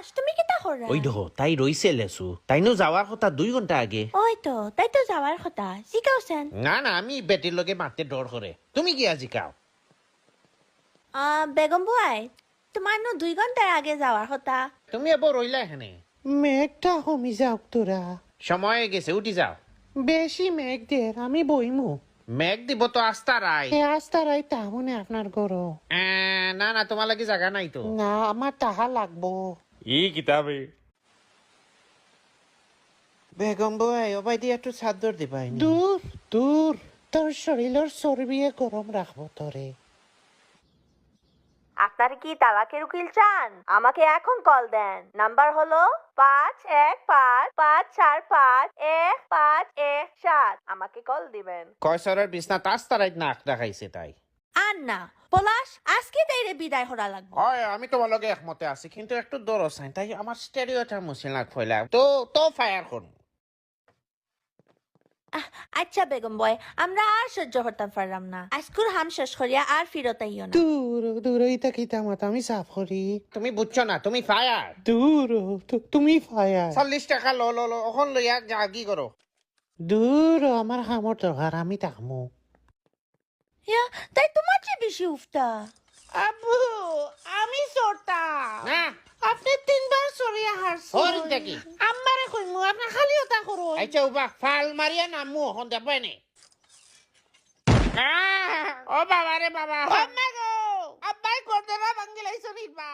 পলাশ তুমি কিতা করা ওই দেখো তাই রইছে লেসু তাইনো যাওয়ার কথা 2 ঘন্টা আগে ওই তো তাই তো যাওয়ার কথা জিকাওছেন না না আমি বেটির লগে মারতে ডর করে তুমি কি আজি কাও বেগম বুয়াই তোমার 2 ঘন্টার আগে যাওয়ার কথা তুমি এবার রইলা এখানে মেঘটা কমি যাওক তোরা সময় গেছে উঠি যাও বেশি মেঘ দের আমি বইমু মেঘ দিব তো আস্তা রাই এ আস্তারাই তাহনে আপনার গরো না না তোমার লাগি জায়গা নাই তো না আমার টাহা লাগবো ই কিতাবে বেগম বই ওবাই দিয়ে একটু চাদর দিবাই দূর দূর তোর শরীরের চর্বিয়ে গরম রাখবো তোরে আপনার কি তালাকের উকিল চান আমাকে এখন কল দেন নাম্বার হলো 515-545-1517 আমাকে কল দিবেন কয়সরের বিছনা আস্তা রাইত না দেখাইছে তাই আর না পলাশ আজকে তাইরে বিদায় করা লাগবে হয় আমি তোমার লগে একমতে আছি কিন্তু একটু দরজ চাই তাই আমার স্টেরিওটা মুছিল না ফয়লা তো ফায়ার করুন আচ্ছা বেগম বয় আমরা আর সহ্য করতে পারলাম না আজকুর হাম শেষ করিয়া আর ফিরত আইও না দূর দূর ইতা কিতা মাতা আমি সাফ করি তুমি বুঝছো না তুমি ফায়ার দূর তুমি ফায়ার 40 টাকা লো ওখান লইয়া যা কি করো দূর আমার খামর দরকার আমি তাকমু ইয়া তাই তোমার যে বেশি উফতা আব্বু আমি সরতা না আপনি 3 বার সরিয়া হারছেন হরি দেখি আমারে কইমু আপনি খালি ওটা করো আচ্ছা উবা ফাল মারিয়া নামু ওখান দেখাই নে ও বাবা রে বাবা আম্মা গো আব্বাই করতে না ভাঙ্গিলাইছ নিবা